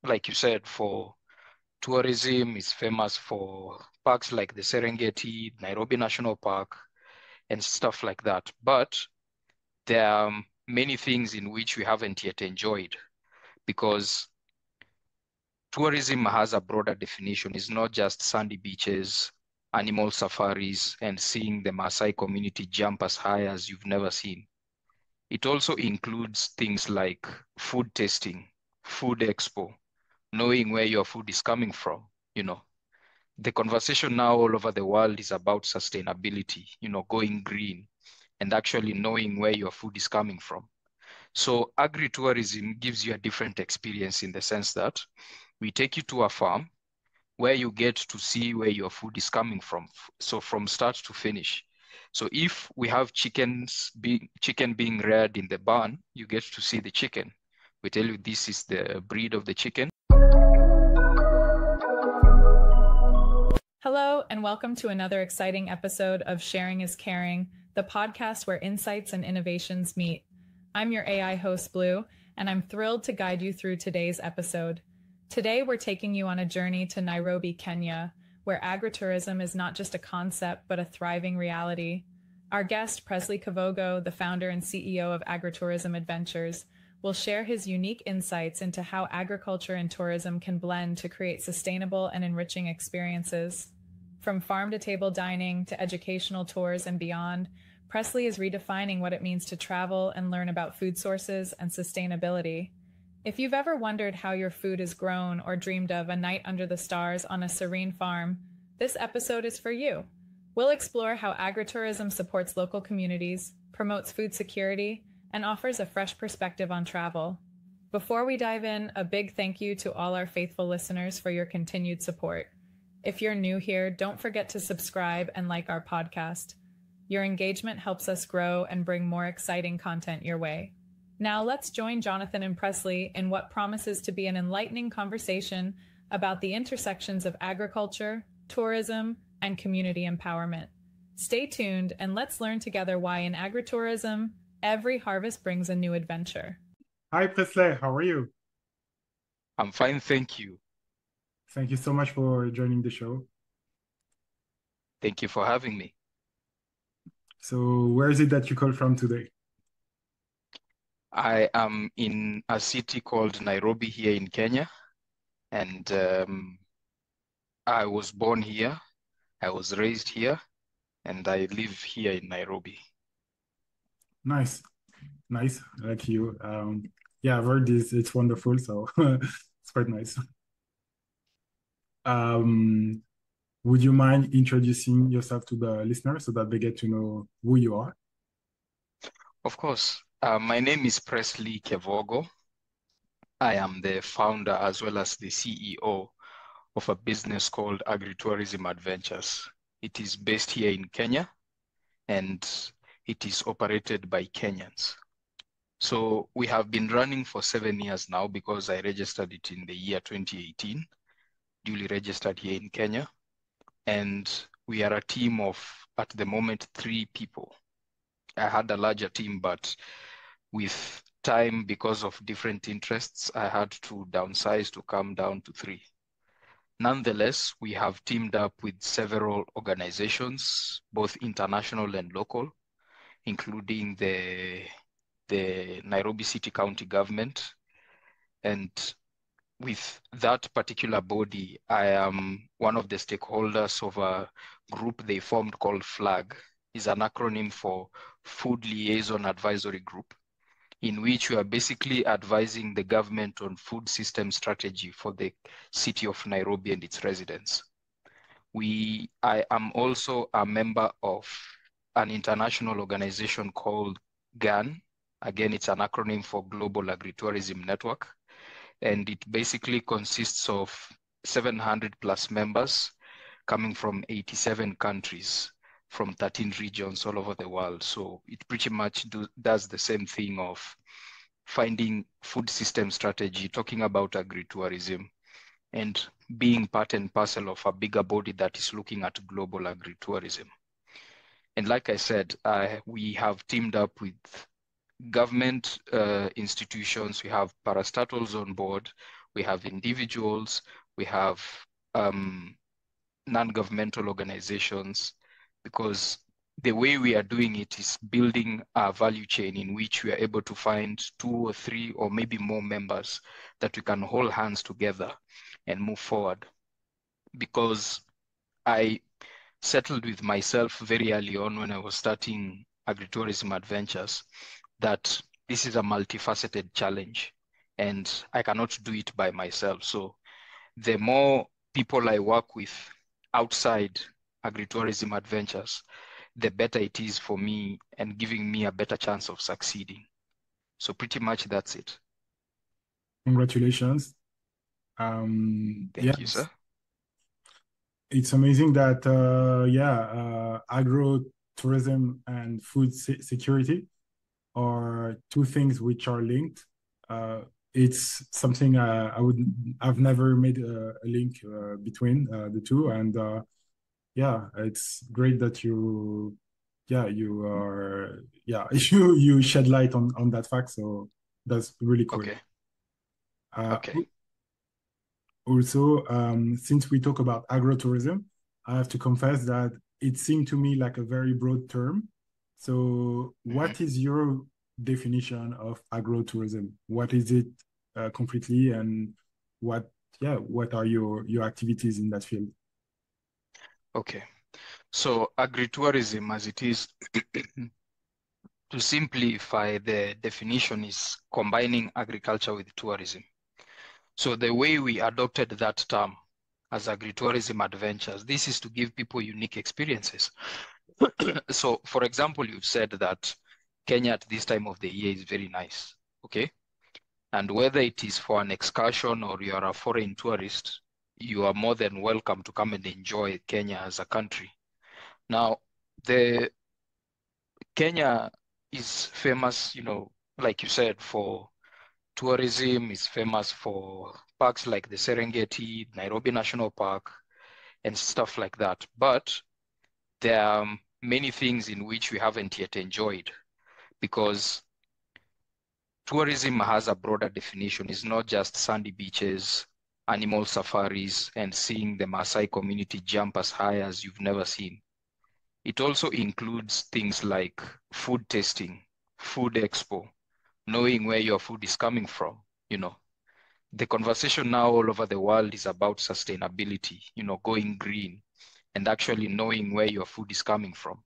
like you said, for tourism. It's famous for parks like the Serengeti, Nairobi National Park, and stuff like that. But there are many things in which we haven't yet enjoyed because tourism has a broader definition. It's not just sandy beaches, animal safaris, and seeing the Maasai community jump as high as you've never seen. It also includes things like food tasting, food expo, knowing where your food is coming from. You know, the conversation now all over the world is about sustainability, going green and actually knowing where your food is coming from. So agritourism gives you a different experience in the sense that we take you to a farm where you get to see where your food is coming from. So from start to finish. So if we have chicken being reared in the barn, you get to see the chicken. We tell you this is the breed of the chicken. Hello, and welcome to another exciting episode of Sharing is Caring, the podcast where insights and innovations meet. I'm your AI host, Blue, and I'm thrilled to guide you through today's episode. Today, we're taking you on a journey to Nairobi, Kenya, where agritourism is not just a concept, but a thriving reality. Our guest, Presley Kevogo, the founder and CEO of Agritourism Adventures, will share his unique insights into how agriculture and tourism can blend to create sustainable and enriching experiences. From farm-to-table dining to educational tours and beyond, Presley is redefining what it means to travel and learn about food sources and sustainability. If you've ever wondered how your food is grown or dreamed of a night under the stars on a serene farm, this episode is for you. We'll explore how agritourism supports local communities, promotes food security, and offers a fresh perspective on travel. Before we dive in, a big thank you to all our faithful listeners for your continued support. If you're new here, don't forget to subscribe and like our podcast. Your engagement helps us grow and bring more exciting content your way. Now let's join Jonathan and Presley in what promises to be an enlightening conversation about the intersections of agriculture, tourism, and community empowerment. Stay tuned and let's learn together why in agritourism, every harvest brings a new adventure. Hi, Presley. How are you? I'm fine, thank you. Thank you so much for joining the show. Thank you for having me. So, where is it that you call from today? I am in a city called Nairobi here in Kenya, and I was born here, I was raised here, and I live here in Nairobi. Nice. Like you. Yeah, I've heard this. It's wonderful. So it's quite nice. Would you mind introducing yourself to the listeners so that they get to know who you are? Of course. My name is Presley Kevogo. I am the founder as well as the CEO of a business called Agritourism Adventures. It is based here in Kenya, and it is operated by Kenyans. So we have been running for 7 years now because I registered it in the year 2018, duly registered here in Kenya. And we are a team of, at the moment, 3 people. I had a larger team, but with time, because of different interests, I had to downsize to come down to 3. Nonetheless, we have teamed up with several organizations, both international and local, including the Nairobi City County government. And with that particular body, I am one of the stakeholders of a group they formed called FLAG. It's an acronym for Food Liaison Advisory Group, in which we are basically advising the government on food system strategy for the city of Nairobi and its residents. I am also a member of an international organization called GAN. Again, it's an acronym for Global Agritourism Network. And it basically consists of 700 plus members coming from 87 countries from 13 regions all over the world. So it pretty much does the same thing of finding food system strategy, talking about agritourism, and being part and parcel of a bigger body that is looking at global agritourism. And like I said, we have teamed up with government institutions. We have parastatals on board. we have individuals, we have non-governmental organizations, because the way we are doing it is building a value chain in which we are able to find 2 or 3 or maybe more members that we can hold hands together and move forward. Because I settled with myself very early on when I was starting Agritourism Adventures that this is a multifaceted challenge and I cannot do it by myself. So the more people I work with outside Agritourism Adventures, the better it is for me and giving me a better chance of succeeding. So pretty much that's it. Congratulations. Thank you, sir. It's amazing that agro-tourism and food security are two things which are linked. It's something I've never made a link between the two, and it's great that you you shed light on that fact. So that's really cool. Okay. Uh, Okay. Also, since we talk about agrotourism, I have to confess that it seemed to me like a very broad term. So, what is your definition of agrotourism? What is it completely, and what are your activities in that field? Okay. So agritourism, as it is, to simplify the definition, is combining agriculture with tourism. So the way we adopted that term as Agritourism Adventures, this is to give people unique experiences. So for example, you've said that Kenya at this time of the year is very nice, okay? And whether it is for an excursion or you are a foreign tourist, you are more than welcome to come and enjoy Kenya as a country. Now, the Kenya is famous, like you said, for tourism, is famous for parks like the Serengeti, Nairobi National Park, and stuff like that. But there are many things in which we haven't yet enjoyed, because tourism has a broader definition. It's not just sandy beaches, animal safaris, and seeing the Maasai community jump as high as you've never seen. It also includes things like food tasting, food expo, knowing where your food is coming from. The conversation now all over the world is about sustainability, going green and actually knowing where your food is coming from.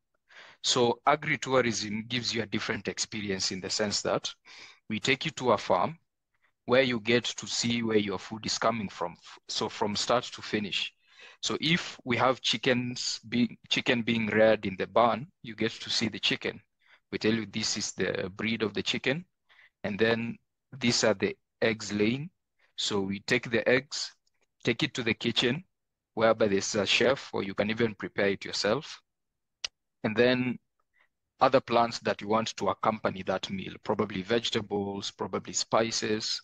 So agritourism gives you a different experience in the sense that we take you to a farm where you get to see where your food is coming from. So from start to finish. So if we have chicken being reared in the barn, you get to see the chicken. We tell you this is the breed of the chicken, and then these are the eggs laying. So we take the eggs, take it to the kitchen, whereby there's a chef, or you can even prepare it yourself. And then other plants that you want to accompany that meal, probably vegetables, probably spices.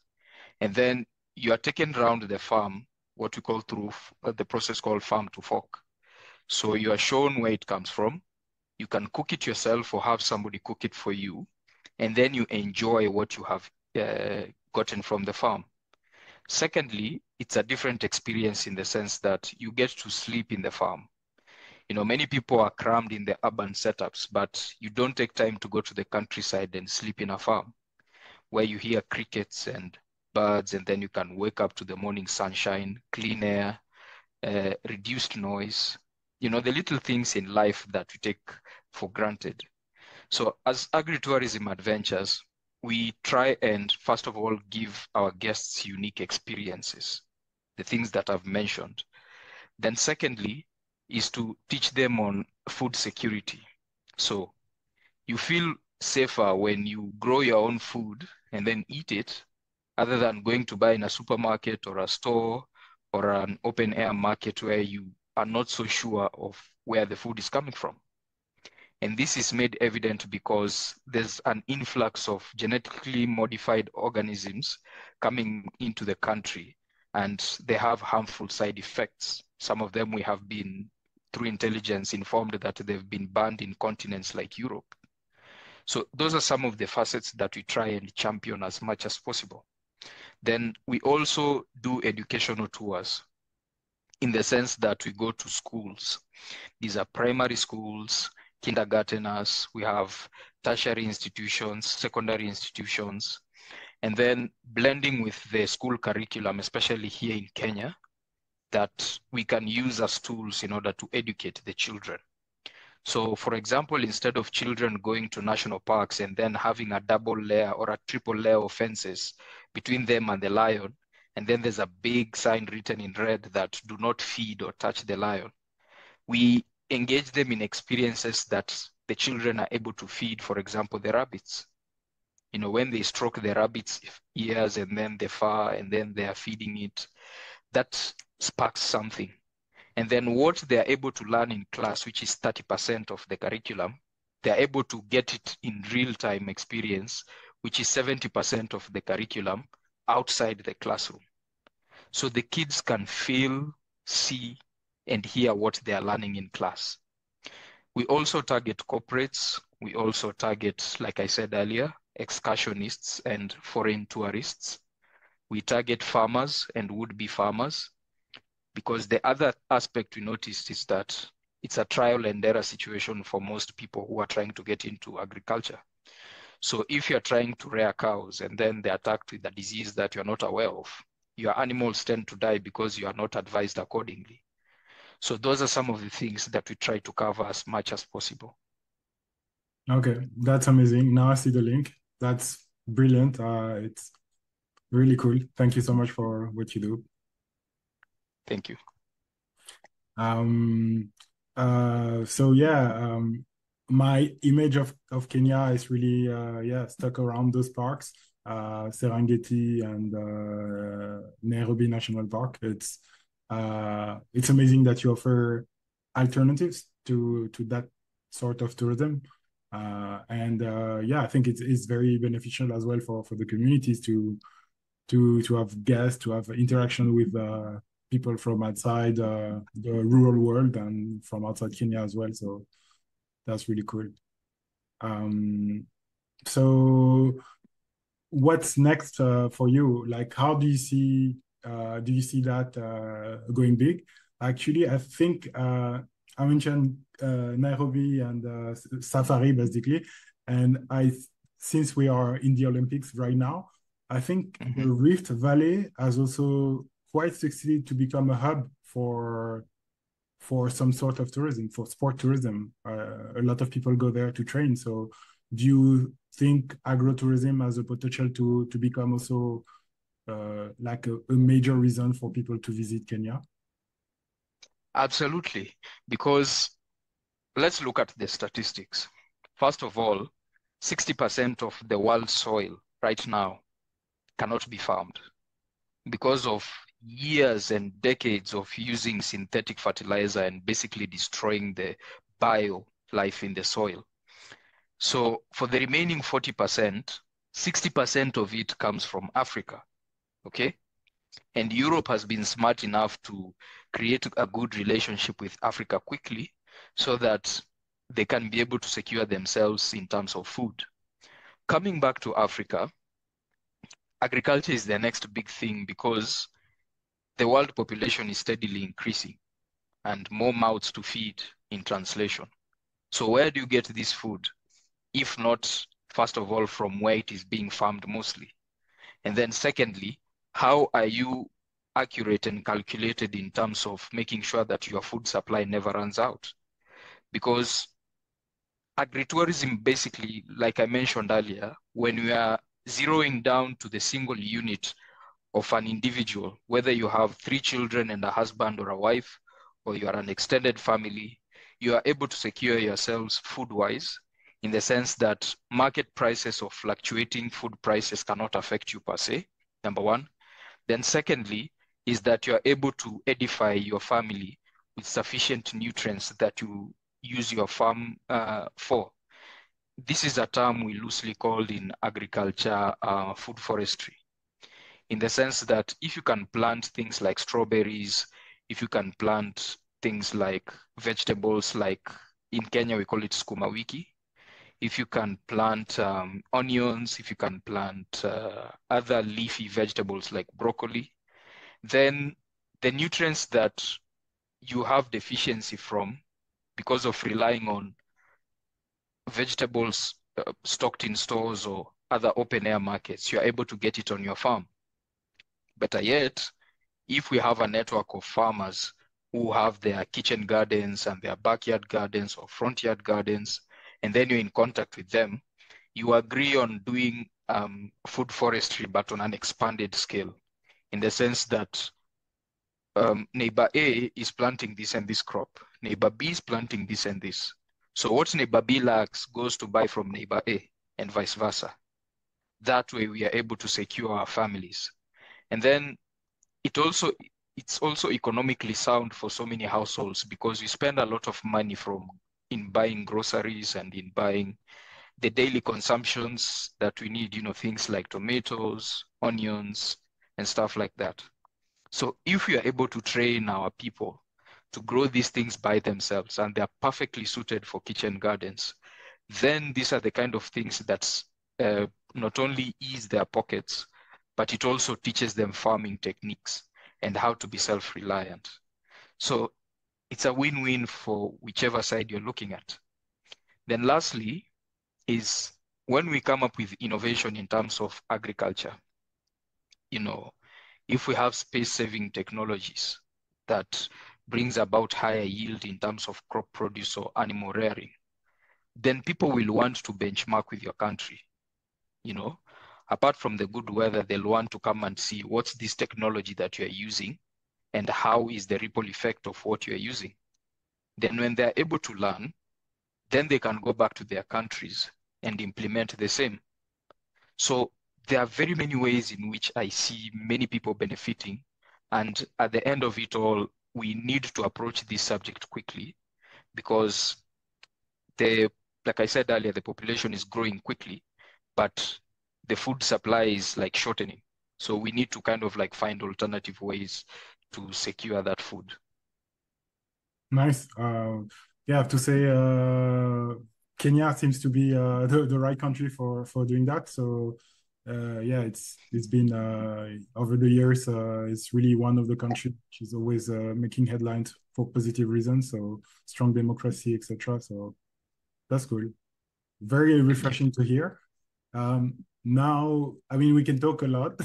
And then you are taken around the farm, what we call through the process called farm to fork. So you are shown where it comes from. You can cook it yourself or have somebody cook it for you. And then you enjoy what you have gotten from the farm. Secondly, it's a different experience in the sense that you get to sleep in the farm. Many people are crammed in the urban setups, but you don't take time to go to the countryside and sleep in a farm where you hear crickets and birds, and then you can wake up to the morning sunshine, clean air, reduced noise, the little things in life that we take for granted. So as Agritourism Adventures, we try and first of all give our guests unique experiences, the things that I've mentioned. Then secondly is to teach them on food security. So you feel safer when you grow your own food and then eat it, other than going to buy in a supermarket or a store or an open air market where you are not so sure of where the food is coming from. And this is made evident because there's an influx of genetically modified organisms coming into the country, and they have harmful side effects. Some of them we have been, through intelligence, informed that they've been banned in continents like Europe. So those are some of the facets that we try and champion as much as possible. Then we also do educational tours in the sense that we go to schools. These are primary schools, kindergarteners, we have tertiary institutions, secondary institutions, and then blending with the school curriculum, especially here in Kenya, that we can use as tools in order to educate the children. So for example, instead of children going to national parks and then having a double layer or a triple layer of fences between them and the lion, and then there's a big sign written in red that do not feed or touch the lion, we engage them in experiences that the children are able to feed, for example, the rabbits. You know, when they stroke the rabbit's ears and then the fur and then they are feeding it, that sparks something. And then what they are able to learn in class, which is 30% of the curriculum, they are able to get it in real-time experience, which is 70% of the curriculum outside the classroom. So the kids can feel, see, and hear what they are learning in class. We also target corporates. We also target, like I said earlier, excursionists and foreign tourists. We target farmers and would-be farmers, because the other aspect we noticed is that it's a trial and error situation for most people who are trying to get into agriculture. So if you're trying to rear cows and then they're attacked with a disease that you're not aware of, your animals tend to die because you are not advised accordingly. So those are some of the things that we try to cover as much as possible. Okay, that's amazing. Now I see the link. That's brilliant. It's really cool. Thank you so much for what you do. Thank you. So yeah, my image of Kenya is really stuck around those parks, Serengeti and Nairobi National Park. It's amazing that you offer alternatives to that sort of tourism. I think it's very beneficial as well for the communities to have guests, to have interaction with people from outside the rural world and from outside Kenya as well. So that's really cool. So what's next for you? Like, how do you see that going big? Actually, I think I mentioned Nairobi and Safari basically, and since we are in the Olympics right now, I think the Rift Valley has also quite succeeded to become a hub for some sort of tourism, for sport tourism. A lot of people go there to train. So do you think agrotourism has a potential to become also like a major reason for people to visit Kenya? Absolutely, because let's look at the statistics. First of all, 60% of the world's soil right now cannot be farmed because of years and decades of using synthetic fertilizer and basically destroying the bio life in the soil. So for the remaining 40%, 60% of it comes from Africa, okay? And Europe has been smart enough to create a good relationship with Africa quickly so that they can be able to secure themselves in terms of food. Coming back to Africa, agriculture is the next big thing because the world population is steadily increasing and more mouths to feed in translation. So where do you get this food? If not, first of all, from where it is being farmed mostly. And then secondly, how are you accurate and calculated in terms of making sure that your food supply never runs out? Because agritourism basically, like I mentioned earlier, when we are zeroing down to the single unit of an individual, whether you have 3 children and a husband or a wife, or you are an extended family, you are able to secure yourselves food-wise in the sense that market prices or fluctuating food prices cannot affect you per se, number one. Then secondly, is that you are able to edify your family with sufficient nutrients that you use your farm for. This is a term we loosely called in agriculture food forestry, in the sense that if you can plant things like strawberries, if you can plant things like vegetables, like in Kenya we call it sukuma wiki, if you can plant onions, if you can plant other leafy vegetables like broccoli, then the nutrients that you have deficiency from because of relying on vegetables stocked in stores or other open air markets, you're able to get it on your farm. Better yet, if we have a network of farmers who have their kitchen gardens and their backyard gardens or front yard gardens, and then you're in contact with them, you agree on doing food forestry, but on an expanded scale, in the sense that neighbor A is planting this and this crop, neighbor B is planting this and this. So what neighbor B lacks goes to buy from neighbor A and vice versa. That way we are able to secure our families. And then it's also economically sound for so many households because we spend a lot of money in buying groceries and in buying the daily consumptions that we need, things like tomatoes, onions, and stuff like that. So if we are able to train our people to grow these things by themselves and they are perfectly suited for kitchen gardens, then these are the kind of things that not only ease their pockets, but it also teaches them farming techniques and how to be self-reliant. So it's a win-win for whichever side you're looking at. Then lastly is when we come up with innovation in terms of agriculture, if we have space-saving technologies that brings about higher yield in terms of crop produce or animal rearing, then people will want to benchmark with your country. Apart from the good weather, they'll want to come and see what's this technology that you're using and how is the ripple effect of what you're using. Then when they're able to learn, then they can go back to their countries and implement the same. So there are very many ways in which I see many people benefiting. And at the end of it all, we need to approach this subject quickly because like I said earlier, the population is growing quickly, but the food supply is like shortening. So we need to kind of like find alternative ways to secure that food. Nice. Yeah, I have to say, Kenya seems to be the right country for doing that. So yeah, it's been over the years, it's really one of the countries which is always making headlines for positive reasons. So strong democracy, etc. So that's good. Very refreshing to hear. Now, I mean, we can talk a lot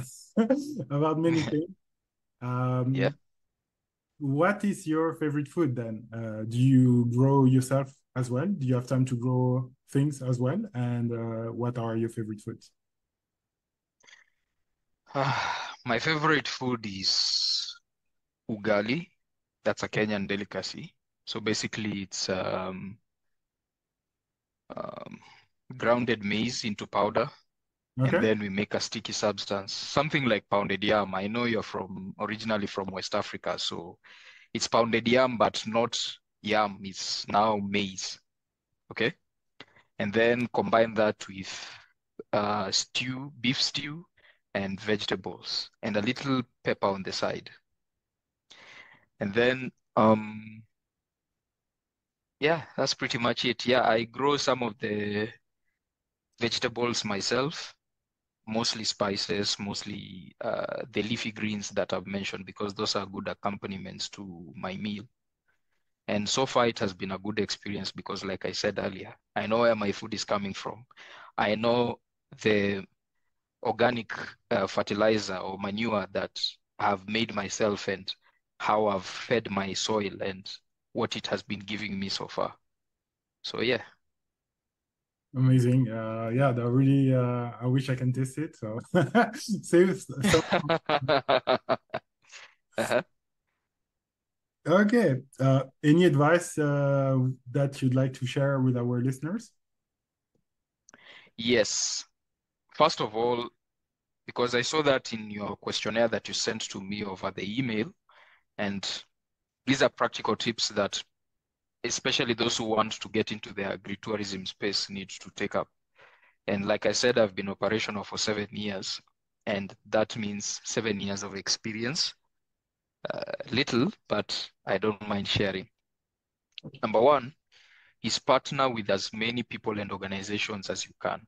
about many things. Yeah. What is your favorite food then? Do you grow yourself as well? Do you have time to grow things as well? And what are your favorite foods? My favorite food is ugali. That's a Kenyan delicacy. So basically, it's um, grounded maize into powder, and Okay. then we make a sticky substance, something like pounded yam. I know you're originally from West Africa, so it's pounded yam, but not yam. It's now maize. Okay. And then combine that with beef stew, and vegetables, and a little pepper on the side. And then, yeah, that's pretty much it. Yeah, I grow some of the vegetables myself, mostly spices, mostly the leafy greens that I've mentioned, because those are good accompaniments to my meal. And so far, it has been a good experience because, like I said earlier, I know where my food is coming from. I know the organic fertilizer or manure that I've made myself and how I've fed my soil and what it has been giving me so far. So yeah. Amazing. Yeah, that really, I wish I can taste it. So save some. Uh-huh. Okay. Any advice that you'd like to share with our listeners? Yes. First of all, because I saw that in your questionnaire that you sent to me over the email, and these are practical tips that especially those who want to get into the agritourism space need to take up. And like I said, I've been operational for 7 years, and that means 7 years of experience. Little, but I don't mind sharing. Number one, is partner with as many people and organizations as you can.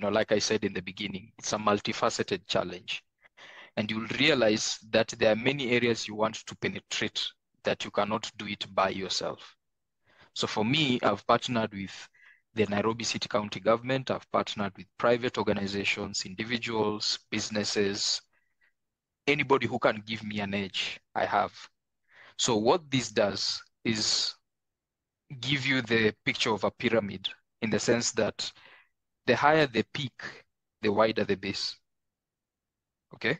Like I said in the beginning, it's a multifaceted challenge. And you'll realize that there are many areas you want to penetrate that you cannot do it by yourself. So for me, I've partnered with the Nairobi City County government. I've partnered with private organizations, individuals, businesses, anybody who can give me an edge, I have. So what this does is give you the picture of a pyramid in the sense that the higher the peak, the wider the base. Okay?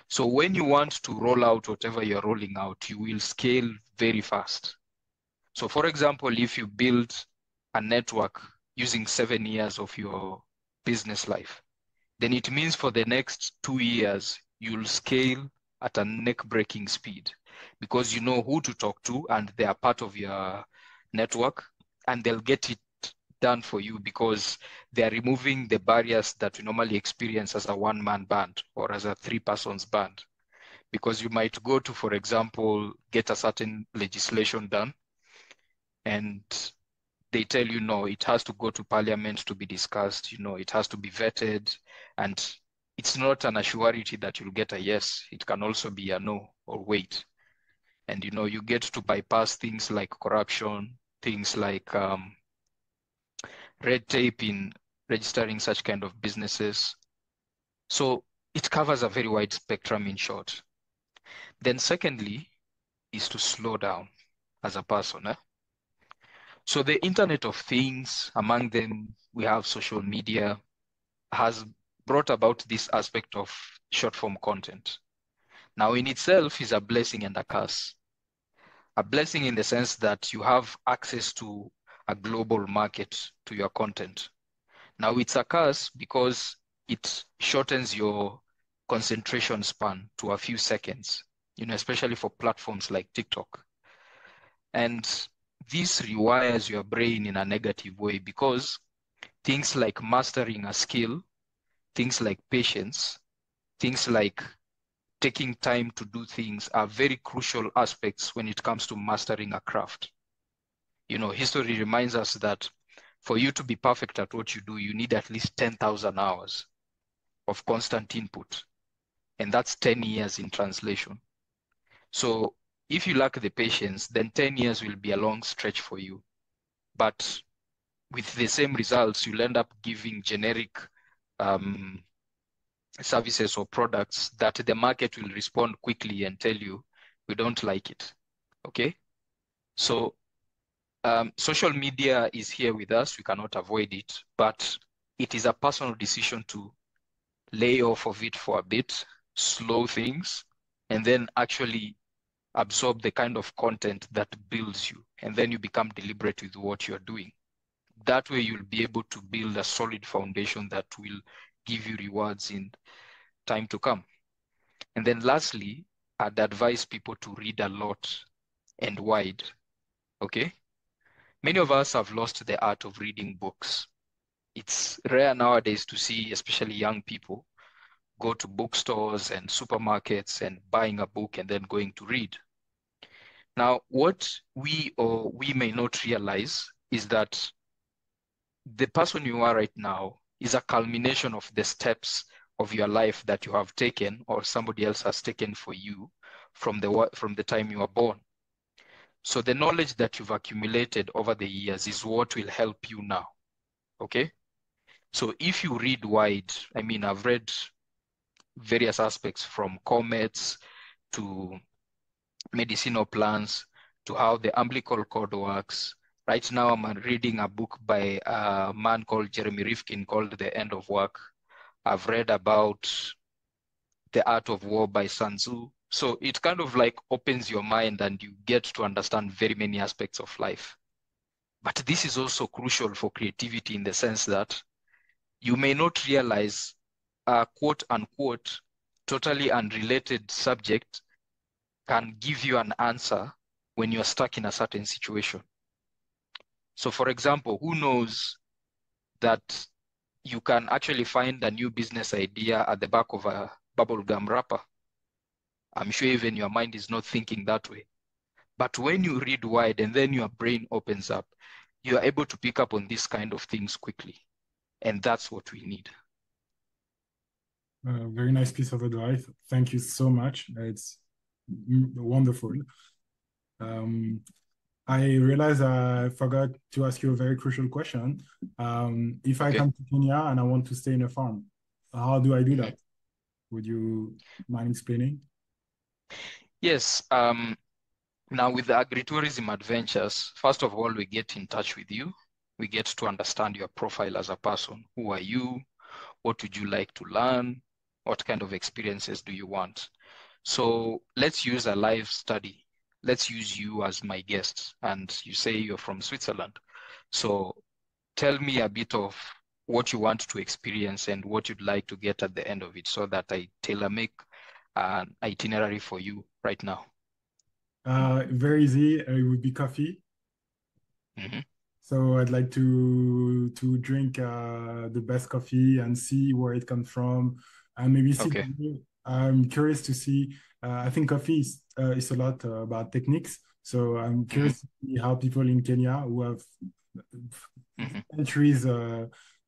So when you want to roll out whatever you're rolling out, you will scale very fast. So for example, if you build a network using 7 years of your business life, then it means for the next 2 years, you'll scale at a neck-breaking speed because you know who to talk to and they are part of your network and they'll get it done for you because they are removing the barriers that we normally experience as a one-man band or as a three-persons band. Because you might go to, for example, get a certain legislation done and they tell you, no, it has to go to parliament to be discussed, it has to be vetted, and it's not an assurity that you'll get a yes. It can also be a no or wait. And, you get to bypass things like corruption, things like red tape in registering such kind of businesses. So it covers a very wide spectrum in short. Then secondly is to slow down as a person. So the Internet of Things, among them, we have social media, has brought about this aspect of short form content. Now, in itself is a blessing and a curse. A blessing in the sense that you have access to a global market to your content. Now, it's a curse because it shortens your concentration span to a few seconds, especially for platforms like TikTok. And this rewires your brain in a negative way because things like mastering a skill, things like patience, things like taking time to do things are very crucial aspects when it comes to mastering a craft. History reminds us that for you to be perfect at what you do, you need at least 10,000 hours of constant input. And that's 10 years in translation. So if you lack the patience, then 10 years will be a long stretch for you. But with the same results, you'll end up giving generic services or products that the market will respond quickly and tell you, we don't like it. Okay? So social media is here with us. We cannot avoid it, but it is a personal decision to lay off of it for a bit, slow things, and then actually absorb the kind of content that builds you. And then you become deliberate with what you're doing. That way you'll be able to build a solid foundation that will give you rewards in time to come. And then lastly, I'd advise people to read a lot and wide, okay? Many of us have lost the art of reading books. It's rare nowadays to see, especially young people, go to bookstores and supermarkets and buying a book and then going to read. Now, what we may not realize is that the person you are right now is a culmination of the steps of your life that you have taken or somebody else has taken for you from the time you were born. So the knowledge that you've accumulated over the years is what will help you now, okay? So if you read wide, I've read various aspects from comets to medicinal plants to how the umbilical cord works. Right now, I'm reading a book by a man called Jeremy Rifkin called The End of Work. I've read about The Art of War by Sun Tzu. So it kind of like opens your mind and you get to understand very many aspects of life. But this is also crucial for creativity in the sense that you may not realize a quote unquote totally unrelated subject can give you an answer when you're stuck in a certain situation. So for example, who knows that you can actually find a new business idea at the back of a bubblegum wrapper? I'm sure even your mind is not thinking that way. But when you read wide and then your brain opens up, you are able to pick up on these kind of things quickly. And that's what we need. Very nice piece of advice. Thank you so much. It's wonderful. I realize I forgot to ask you a very crucial question. If I Okay. come to Kenya and I want to stay in a farm, how do I do Mm-hmm. that? Would you mind explaining? Yes. Now with the Agritourism Adventures, first of all, we get in touch with you. We get to understand your profile as a person. Who are you? What would you like to learn? What kind of experiences do you want? So let's use a live study. Let's use you as my guest. And you say you're from Switzerland. So tell me a bit of what you want to experience and what you'd like to get at the end of it so that I tailor make an itinerary for you right now. Very easy. It would be coffee. Mm-hmm. So I'd like to drink the best coffee and see where it comes from, and maybe sit. Okay. I'm curious to see. I think coffee is a lot about techniques. So I'm Mm-hmm. curious to see how people in Kenya who have Mm-hmm. centuries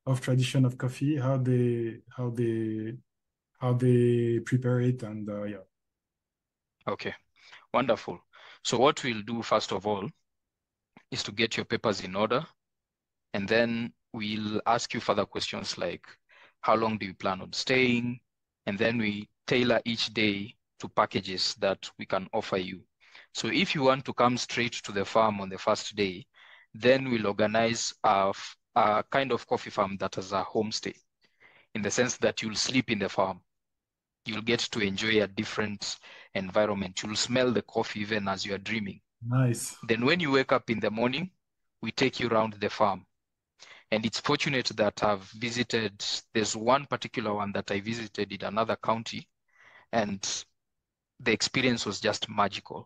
of tradition of coffee, how they prepare it, and yeah. Okay. Wonderful. So what we'll do first of all is to get your papers in order, and then we'll ask you further questions like how long do you plan on staying? And then we tailor each day to packages that we can offer you. So if you want to come straight to the farm on the first day, then we'll organize a kind of coffee farm that has a homestay, in the sense that you'll sleep in the farm. You'll get to enjoy a different environment. You'll smell the coffee even as you're dreaming. Nice. Then when you wake up in the morning, we take you around the farm. And it's fortunate that I've visited, there's one particular one that I visited in another county, and the experience was just magical.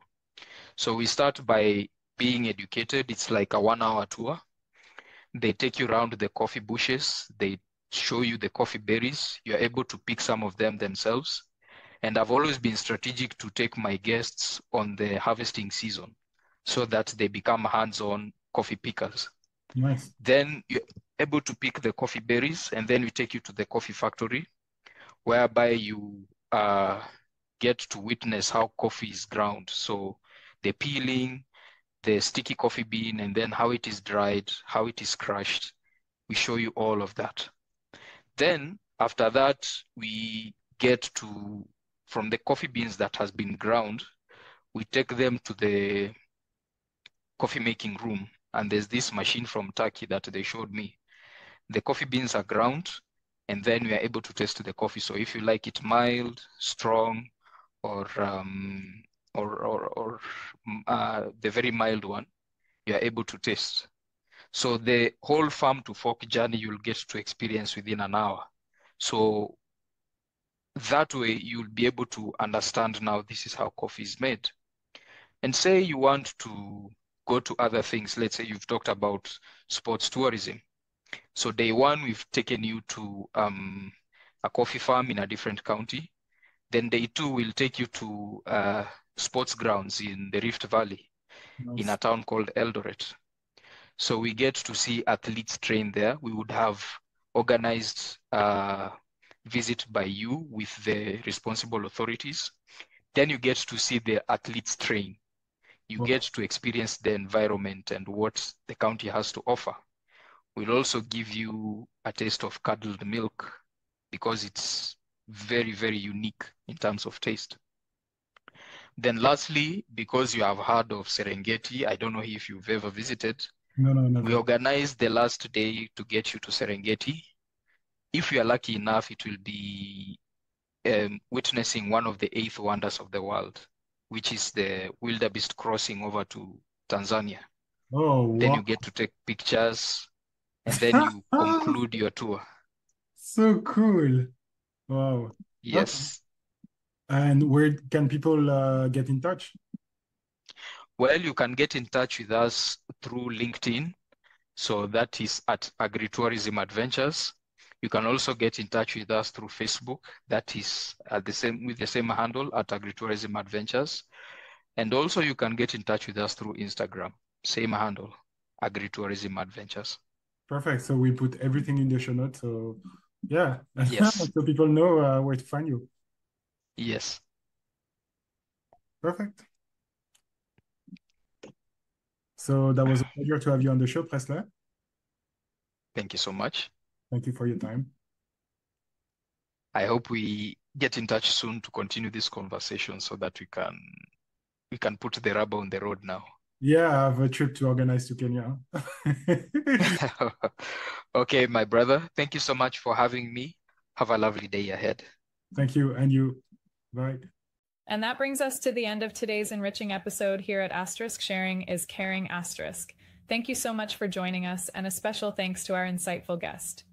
So we start by being educated. It's like a 1 hour tour. They take you around the coffee bushes. They show you the coffee berries. You're able to pick some of them themselves. And I've always been strategic to take my guests on the harvesting season so that they become hands-on coffee pickers. Nice. Then you're able to pick the coffee berries, and then we take you to the coffee factory, whereby you get to witness how coffee is ground. So the peeling, the sticky coffee bean, and then how it is dried, how it is crushed. We show you all of that. Then after that, we get to, from the coffee beans that has been ground, we take them to the coffee making room. And there's this machine from Turkey that they showed me. The coffee beans are ground, and then we are able to taste the coffee. So if you like it mild, strong, or the very mild one, you are able to taste. So the whole farm to fork journey you'll get to experience within an hour. So that way you'll be able to understand now this is how coffee is made. And say you want to go to other things. Let's say you've talked about sports tourism. So day one, we've taken you to a coffee farm in a different county. Then day two, we'll take you to sports grounds in the Rift Valley in a Nice. town called Eldoret. So we get to see athletes train there. We would have organized a visit by you with the responsible authorities. Then you get to see the athletes train. You get Wow. to experience the environment and what the county has to offer. We'll also give you a taste of curdled milk because it's very, very unique in terms of taste. Then lastly, because you have heard of Serengeti, I don't know if you've ever visited, No, no, we never. organize the last day to get you to Serengeti. If you are lucky enough, it will be witnessing one of the eighth wonders of the world, which is the wildebeest crossing over to Tanzania. Oh, Then you wow. get to take pictures, and then you conclude your tour. So cool. Wow. Okay. Yes. And where can people get in touch? Well, you can get in touch with us through LinkedIn. So that is at Agritourism Adventures. You can also get in touch with us through Facebook. That is with the same handle at Agritourism Adventures. And also you can get in touch with us through Instagram. Same handle, Agritourism Adventures. Perfect. So we put everything in the show notes. So yeah, Yes. so people know where to find you. Yes. Perfect. So that was a pleasure to have you on the show, Presley. Thank you so much. Thank you for your time. I hope we get in touch soon to continue this conversation so that we can put the rubber on the road now. Yeah, I have a trip to organize to Kenya. Okay, my brother. Thank you so much for having me. Have a lovely day ahead. Thank you, and you. Bye. And that brings us to the end of today's enriching episode here at Asterisk Sharing is Caring Asterisk. Thank you so much for joining us, and a special thanks to our insightful guest,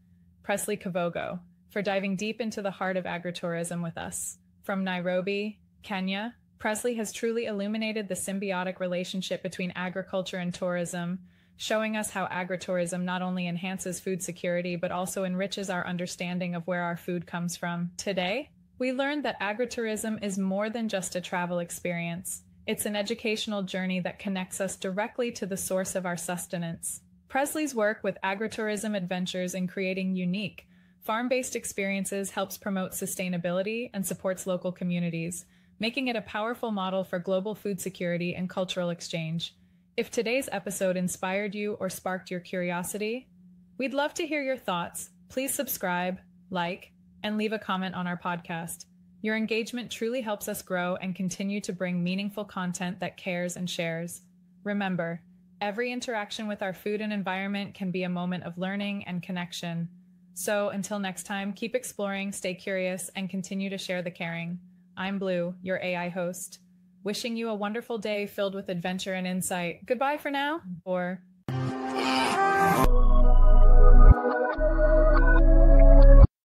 Presley Kevogo, for diving deep into the heart of agritourism with us. From Nairobi, Kenya, Presley has truly illuminated the symbiotic relationship between agriculture and tourism, showing us how agritourism not only enhances food security, but also enriches our understanding of where our food comes from. Today, we learned that agritourism is more than just a travel experience. It's an educational journey that connects us directly to the source of our sustenance. Presley's work with Agrotourism Adventures in creating unique, farm-based experiences helps promote sustainability and supports local communities, making it a powerful model for global food security and cultural exchange. If today's episode inspired you or sparked your curiosity, we'd love to hear your thoughts. Please subscribe, like, and leave a comment on our podcast. Your engagement truly helps us grow and continue to bring meaningful content that cares and shares. Remember, every interaction with our food and environment can be a moment of learning and connection. So until next time, keep exploring, stay curious, and continue to share the caring. I'm Blue, your AI host, wishing you a wonderful day filled with adventure and insight. Goodbye for now, or...